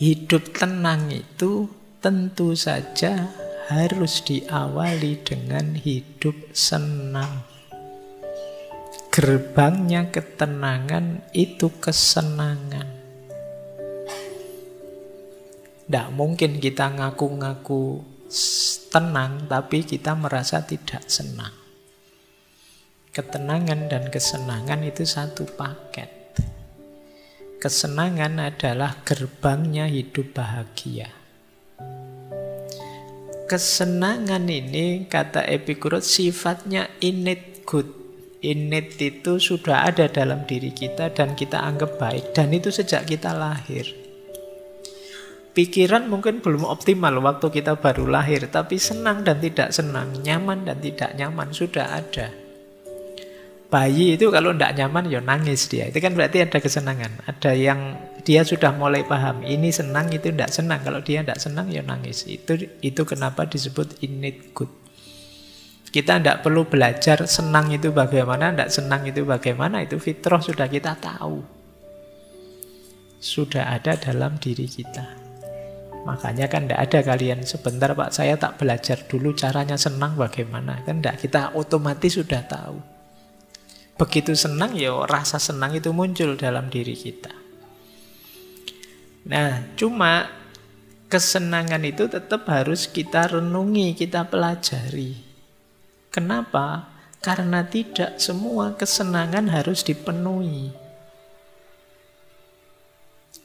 Hidup tenang itu tentu saja harus diawali dengan hidup senang. Gerbangnya ketenangan itu kesenangan. Tidak mungkin kita ngaku-ngaku tenang tapi kita merasa tidak senang. Ketenangan dan kesenangan itu satu paket. Kesenangan adalah gerbangnya hidup bahagia. Kesenangan ini, kata Epicurus, sifatnya innate good. Innate itu sudah ada dalam diri kita dan kita anggap baik. Dan itu sejak kita lahir. Pikiran mungkin belum optimal waktu kita baru lahir, tapi senang dan tidak senang, nyaman dan tidak nyaman sudah ada. Bayi itu kalau tidak nyaman ya nangis dia. Itu kan berarti ada kesenangan. Ada yang dia sudah mulai paham. Ini senang, itu tidak senang. Kalau dia tidak senang ya nangis. Itu kenapa disebut innate good. Kita tidak perlu belajar senang itu bagaimana, tidak senang itu bagaimana. Itu fitrah sudah kita tahu. Sudah ada dalam diri kita. Makanya kan tidak ada kalian sebentar Pak saya tak belajar dulu caranya senang bagaimana. Kan tidak, kita otomatis sudah tahu. Begitu senang ya rasa senang itu muncul dalam diri kita. Nah, cuma kesenangan itu tetap harus kita renungi, kita pelajari. Kenapa? Karena tidak semua kesenangan harus dipenuhi.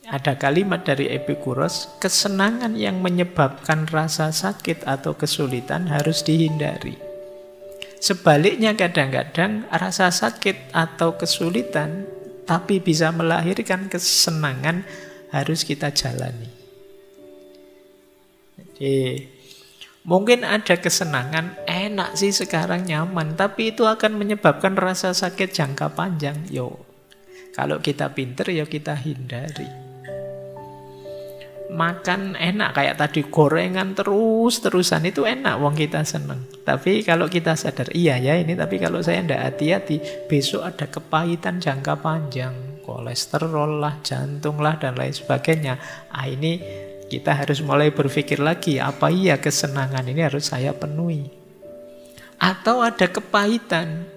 Ada kalimat dari Epicurus, kesenangan yang menyebabkan rasa sakit atau kesulitan harus dihindari. Sebaliknya kadang-kadang rasa sakit atau kesulitan tapi bisa melahirkan kesenangan harus kita jalani. Jadi mungkin ada kesenangan, enak sih sekarang nyaman, tapi itu akan menyebabkan rasa sakit jangka panjang. Kalau kita pinter ya kita hindari. Makan enak kayak tadi gorengan terus-terusan itu enak wong kita seneng. Tapi kalau kita sadar iya ya ini, tapi kalau saya tidak hati-hati besok ada kepahitan jangka panjang, kolesterol lah, jantung lah dan lain sebagainya. Ini kita harus mulai berpikir lagi, apa iya kesenangan ini harus saya penuhi? Atau ada kepahitan,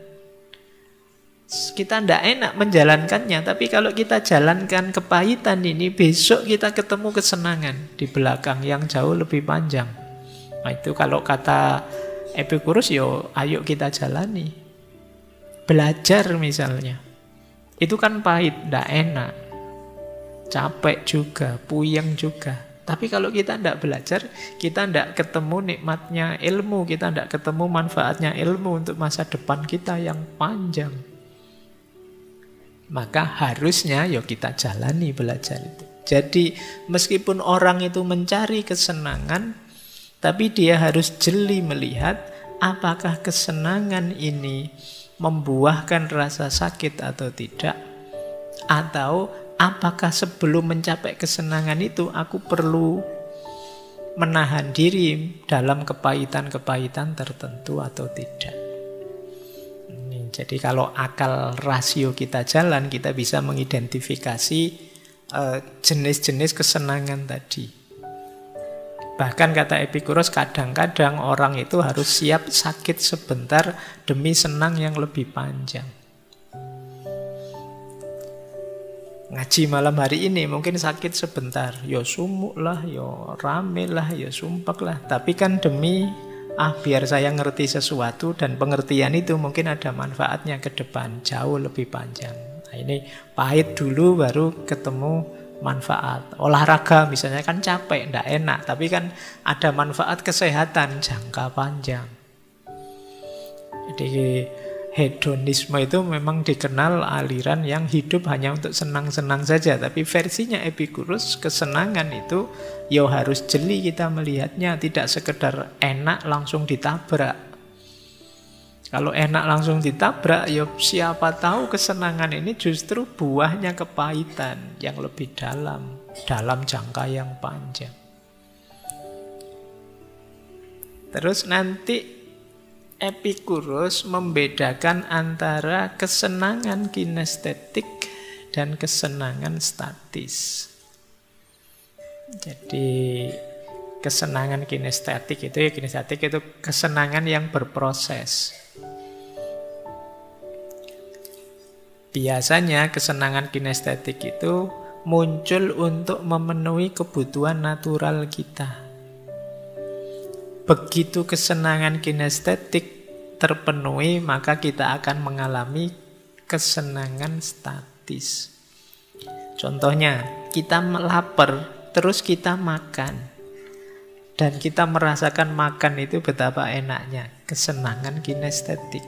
kita tidak enak menjalankannya, tapi kalau kita jalankan kepahitan ini, besok kita ketemu kesenangan di belakang yang jauh lebih panjang. Nah itu kalau kata Epicurus, ayo kita jalani. Belajar misalnya, itu kan pahit, tidak enak, capek juga, puyeng juga. Tapi kalau kita tidak belajar, kita tidak ketemu nikmatnya ilmu, kita tidak ketemu manfaatnya ilmu untuk masa depan kita yang panjang. Maka harusnya kita jalani belajar itu. Jadi meskipun orang itu mencari kesenangan, tapi dia harus jeli melihat apakah kesenangan ini membuahkan rasa sakit atau tidak. Atau apakah sebelum mencapai kesenangan itu aku perlu menahan diri dalam kepahitan-kepahitan tertentu atau tidak. Jadi kalau akal rasio kita jalan, kita bisa mengidentifikasi jenis-jenis kesenangan tadi. Bahkan kata Epicurus, kadang-kadang orang itu harus siap sakit sebentar demi senang yang lebih panjang. Ngaji malam hari ini mungkin sakit sebentar, sumuk lah, rame lah, sumpek lah. Tapi kan demi biar saya ngerti sesuatu, dan pengertian itu mungkin ada manfaatnya ke depan, jauh lebih panjang. Nah, ini pahit dulu baru ketemu manfaat. Olahraga misalnya kan capek, tidak enak, tapi kan ada manfaat kesehatan jangka panjang. Jadi hedonisme itu memang dikenal aliran yang hidup hanya untuk senang-senang saja. Tapi versinya Epicurus, kesenangan itu harus jeli kita melihatnya, tidak sekedar enak langsung ditabrak. Kalau enak langsung ditabrak, siapa tahu kesenangan ini justru buahnya kepahitan yang lebih dalam. dalam jangka yang panjang. Terus nanti Epicurus membedakan antara kesenangan kinestetik dan kesenangan statis. Jadi kesenangan kinestetik itu kesenangan yang berproses. Biasanya kesenangan kinestetik itu muncul untuk memenuhi kebutuhan natural kita. Begitu kesenangan kinestetik terpenuhi, maka kita akan mengalami kesenangan statis. Contohnya, kita lapar, terus kita makan. Dan kita merasakan makan itu betapa enaknya, kesenangan kinestetik.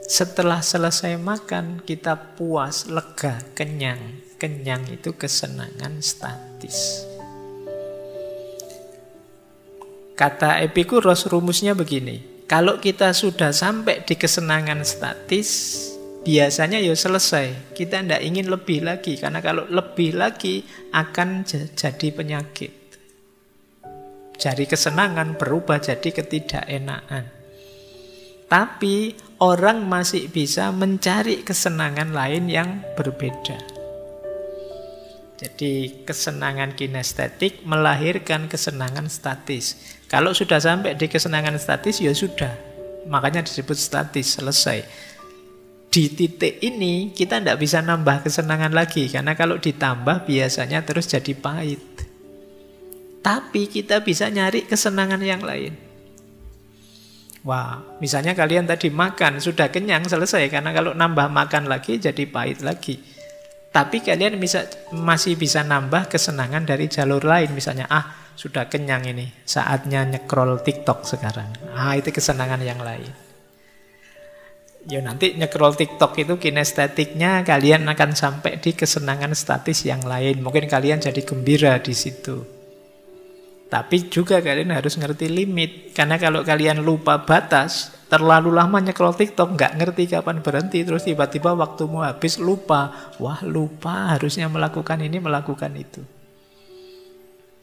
Setelah selesai makan, kita puas, lega, kenyang. Kenyang itu kesenangan statis. Kata Epicurus, rumusnya begini. Kalau kita sudah sampai di kesenangan statis, biasanya ya selesai. Kita tidak ingin lebih lagi. Karena kalau lebih lagi akan jadi penyakit. Dari kesenangan berubah jadi ketidakenaan. Tapi orang masih bisa mencari kesenangan lain yang berbeda. Jadi kesenangan kinestetik melahirkan kesenangan statis. Kalau sudah sampai di kesenangan statis, ya sudah. Makanya disebut statis, selesai. Di titik ini kita tidak bisa nambah kesenangan lagi. Karena kalau ditambah biasanya terus jadi pahit. Tapi kita bisa nyari kesenangan yang lain. Wah, misalnya kalian tadi makan, sudah kenyang, selesai. Karena kalau nambah makan lagi jadi pahit lagi. Tapi kalian masih bisa nambah kesenangan dari jalur lain. Misalnya, sudah kenyang ini, saatnya nyekrol TikTok sekarang. Itu kesenangan yang lain. Ya nanti nyekrol TikTok itu kinestetiknya kalian akan sampai di kesenangan statis yang lain. Mungkin kalian jadi gembira di situ. Tapi juga kalian harus ngerti limit. Karena kalau kalian lupa batas, terlalu lama nyekrol TikTok, nggak ngerti kapan berhenti, terus tiba-tiba waktumu habis, lupa. Wah, lupa harusnya melakukan ini, melakukan itu.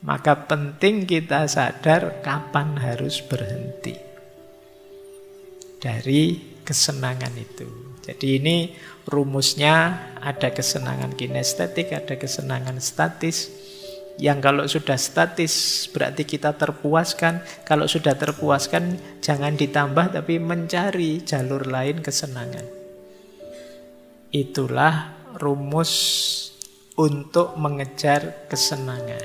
Maka penting kita sadar kapan harus berhenti dari kesenangan itu. Jadi ini rumusnya, ada kesenangan kinestetik, ada kesenangan statis. Yang kalau sudah statis berarti kita terpuaskan. Kalau sudah terpuaskan jangan ditambah tapi mencari jalur lain kesenangan. Itulah rumus untuk mengejar kesenangan.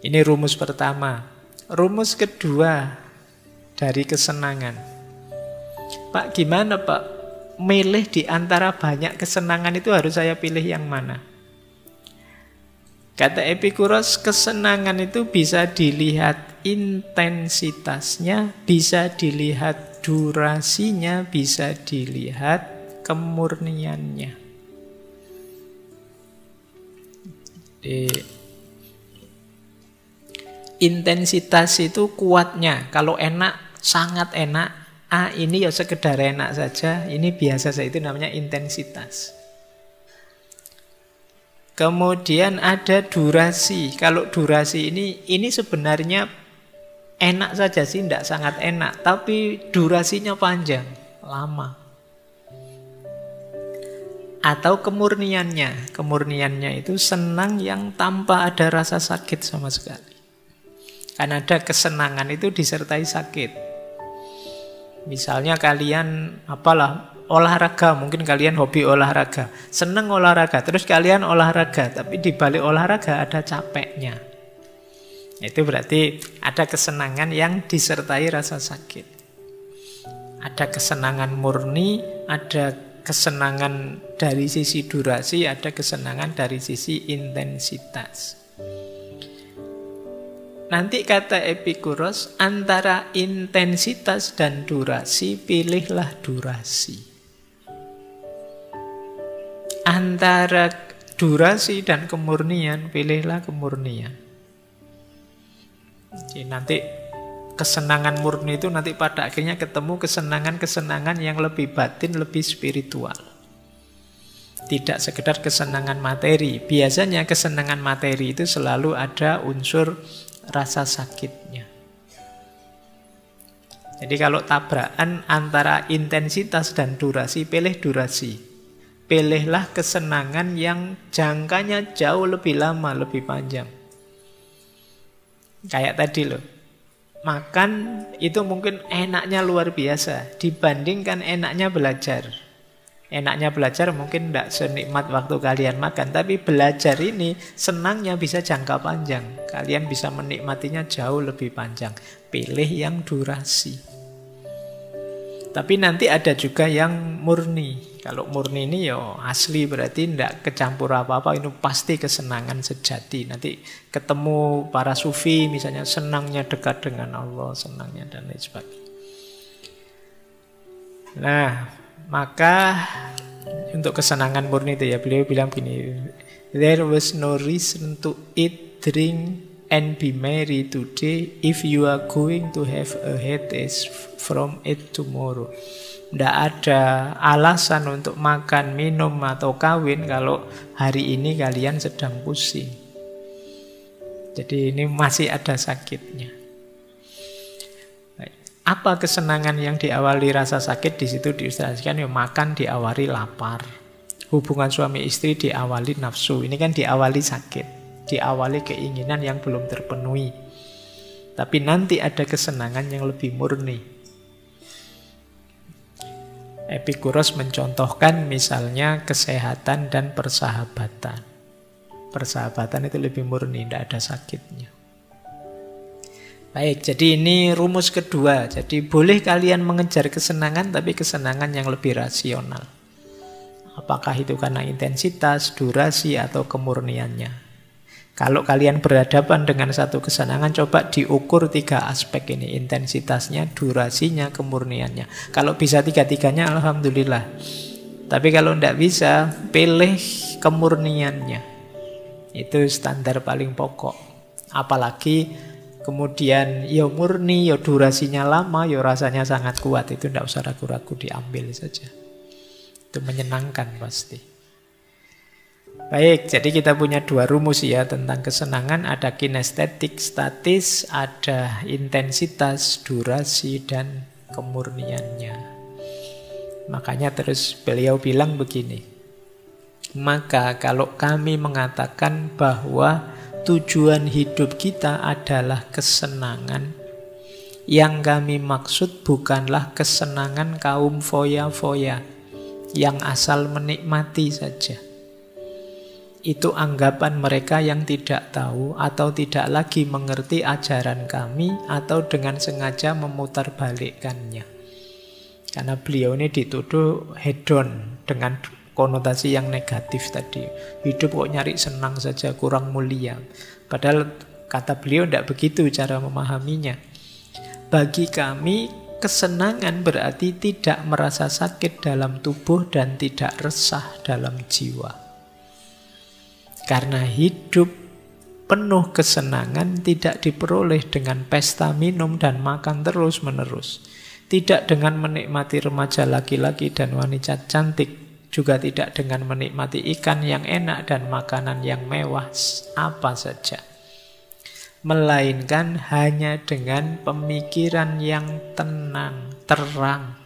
Ini rumus pertama. Rumus kedua dari kesenangan. Pak, gimana Pak? Milih di antara banyak kesenangan itu harus saya pilih yang mana? Kata Epicurus, kesenangan itu bisa dilihat intensitasnya, bisa dilihat durasinya, bisa dilihat kemurniannya. Intensitas itu kuatnya. Kalau enak, sangat enak. Ini ya sekedar enak saja, ini biasa saja, itu namanya intensitas. Kemudian ada durasi. Kalau durasi ini sebenarnya enak saja sih, tidak sangat enak. Tapi durasinya panjang, lama. Atau kemurniannya. Kemurniannya itu senang yang tanpa ada rasa sakit sama sekali. Karena ada kesenangan itu disertai sakit. Misalnya kalian olahraga, mungkin kalian hobi olahraga, seneng olahraga, terus kalian olahraga, tapi di balik olahraga ada capeknya. Itu berarti ada kesenangan yang disertai rasa sakit. Ada kesenangan murni, ada kesenangan dari sisi durasi, ada kesenangan dari sisi intensitas. Nanti kata Epicurus, antara intensitas dan durasi, pilihlah durasi. Antara durasi dan kemurnian, pilihlah kemurnian. Jadi nanti kesenangan murni itu nanti pada akhirnya ketemu kesenangan-kesenangan yang lebih batin, lebih spiritual. Tidak sekedar kesenangan materi. Biasanya kesenangan materi itu selalu ada unsur rasa sakitnya. Jadi kalau tabrakan antara intensitas dan durasi, pilih durasi. Pilihlah kesenangan yang jangkanya jauh lebih lama, lebih panjang. Kayak tadi loh, makan itu mungkin enaknya luar biasa dibandingkan enaknya belajar. Enaknya belajar mungkin tidak senikmat waktu kalian makan, tapi belajar ini senangnya bisa jangka panjang. Kalian bisa menikmatinya jauh lebih panjang. Pilih yang durasi. Tapi nanti ada juga yang murni. Kalau murni ini ya asli, berarti tidak kecampur apa-apa. Ini pasti kesenangan sejati. Nanti ketemu para sufi misalnya, senangnya dekat dengan Allah, senangnya dan lain sebagainya. Nah, maka untuk kesenangan murni itu ya, beliau bilang begini, there was no reason to eat, drink, and be merry today if you are going to have a headache from it tomorrow. Tidak ada alasan untuk makan, minum, atau kawin kalau hari ini kalian sedang pusing. Jadi ini masih ada sakitnya. Apa kesenangan yang diawali rasa sakit? Di situ diilustrasikan ya, makan diawali lapar, hubungan suami istri diawali nafsu. Ini kan diawali sakit, diawali keinginan yang belum terpenuhi. Tapi nanti ada kesenangan yang lebih murni. Epikuros mencontohkan misalnya kesehatan dan persahabatan. Persahabatan itu lebih murni, tidak ada sakitnya. Baik, jadi ini rumus kedua. Jadi boleh kalian mengejar kesenangan, tapi kesenangan yang lebih rasional. Apakah itu karena intensitas, durasi, atau kemurniannya. Kalau kalian berhadapan dengan satu kesenangan, coba diukur 3 aspek ini. Intensitasnya, durasinya, kemurniannya. Kalau bisa 3-3-nya, alhamdulillah. Tapi kalau tidak bisa, pilih kemurniannya. Itu standar paling pokok. Apalagi kemudian ya murni, ya durasinya lama, ya rasanya sangat kuat. Itu tidak usah ragu-ragu, diambil saja. Itu menyenangkan pasti. Baik, jadi kita punya 2 rumus ya tentang kesenangan. Ada kinestetik, statis, ada intensitas, durasi, dan kemurniannya. Makanya terus beliau bilang begini. Maka kalau kami mengatakan bahwa tujuan hidup kita adalah kesenangan, yang kami maksud bukanlah kesenangan kaum foya-foya yang asal menikmati saja. Itu anggapan mereka yang tidak tahu atau tidak lagi mengerti ajaran kami, atau dengan sengaja memutarbalikkannya. Karena beliau ini dituduh hedon dengan konotasi yang negatif tadi. Hidup kok nyari senang saja, kurang mulia. Padahal kata beliau tidak begitu cara memahaminya. Bagi kami, kesenangan berarti tidak merasa sakit dalam tubuh dan tidak resah dalam jiwa. Karena hidup penuh kesenangan tidak diperoleh dengan pesta minum dan makan terus-menerus. Tidak dengan menikmati remaja laki-laki dan wanita cantik. Juga tidak dengan menikmati ikan yang enak dan makanan yang mewah apa saja. Melainkan hanya dengan pemikiran yang tenang, terang,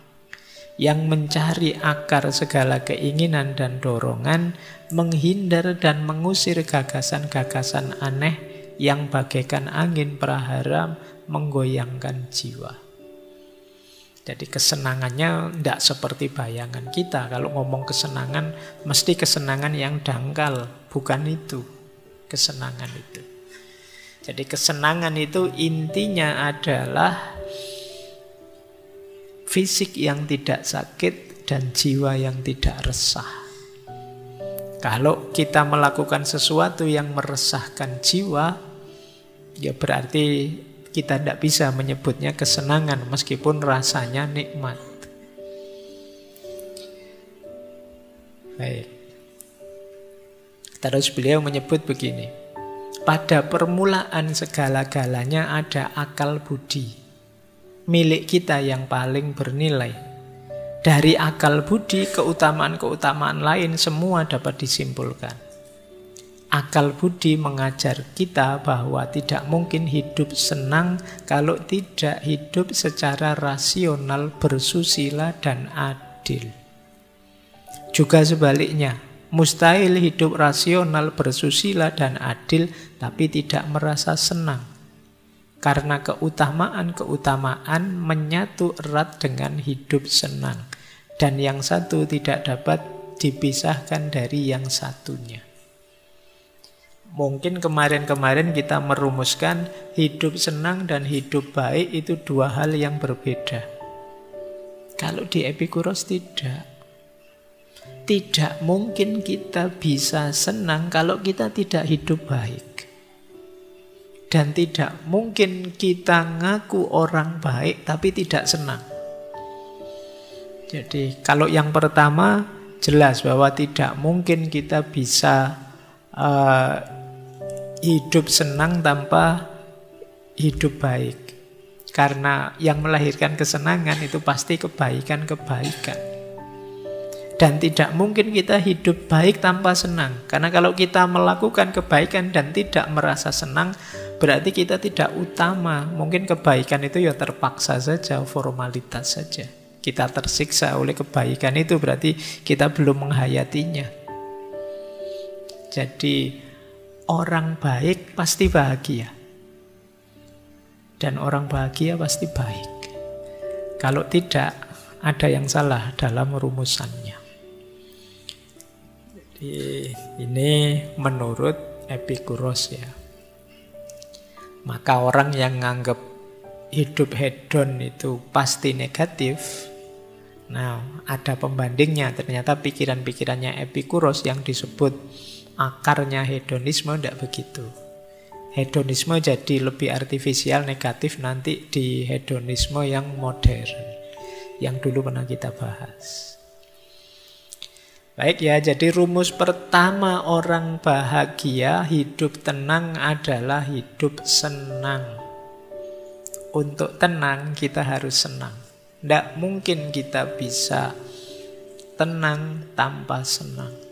yang mencari akar segala keinginan dan dorongan, menghindar dan mengusir gagasan-gagasan aneh yang bagaikan angin prahara menggoyangkan jiwa. Jadi kesenangannya tidak seperti bayangan kita. Kalau ngomong kesenangan, mesti kesenangan yang dangkal. Bukan itu kesenangan itu. Jadi kesenangan itu intinya adalah fisik yang tidak sakit dan jiwa yang tidak resah. Kalau kita melakukan sesuatu yang meresahkan jiwa, ya berarti kita tidak bisa menyebutnya kesenangan meskipun rasanya nikmat. Baik. Terus beliau menyebut begini. Pada permulaan segala-galanya ada akal budi, milik kita yang paling bernilai. Dari akal budi, keutamaan-keutamaan lain semua dapat disimpulkan. Akal budi mengajar kita bahwa tidak mungkin hidup senang kalau tidak hidup secara rasional, bersusila, dan adil. Juga sebaliknya, mustahil hidup rasional, bersusila, dan adil tapi tidak merasa senang. Karena keutamaan-keutamaan menyatu erat dengan hidup senang. Dan yang satu tidak dapat dipisahkan dari yang satunya. Mungkin kemarin-kemarin kita merumuskan hidup senang dan hidup baik itu dua hal yang berbeda. Kalau di Epikuros tidak. Tidak mungkin kita bisa senang kalau kita tidak hidup baik. Dan tidak mungkin kita ngaku orang baik tapi tidak senang. Jadi kalau yang pertama jelas bahwa tidak mungkin kita bisa hidup senang tanpa hidup baik. Karena yang melahirkan kesenangan itu pasti kebaikan-kebaikan. Dan tidak mungkin kita hidup baik tanpa senang. Karena kalau kita melakukan kebaikan dan tidak merasa senang, berarti kita tidak utama. Mungkin kebaikan itu ya terpaksa saja, formalitas saja. Kita tersiksa oleh kebaikan itu, berarti kita belum menghayatinya. Jadi orang baik pasti bahagia. Dan orang bahagia pasti baik. Kalau tidak, ada yang salah dalam rumusannya. Ini menurut Epikuros ya. Maka orang yang nganggap hidup hedon itu pasti negatif, nah ada pembandingnya. Ternyata pikiran-pikirannya Epikuros yang disebut akarnya hedonisme tidak begitu. Hedonisme jadi lebih artifisial, negatif nanti di hedonisme yang modern, yang dulu pernah kita bahas. Baik ya, jadi rumus pertama orang bahagia, hidup tenang adalah hidup senang. Untuk tenang kita harus senang. Tidak mungkin kita bisa tenang tanpa senang.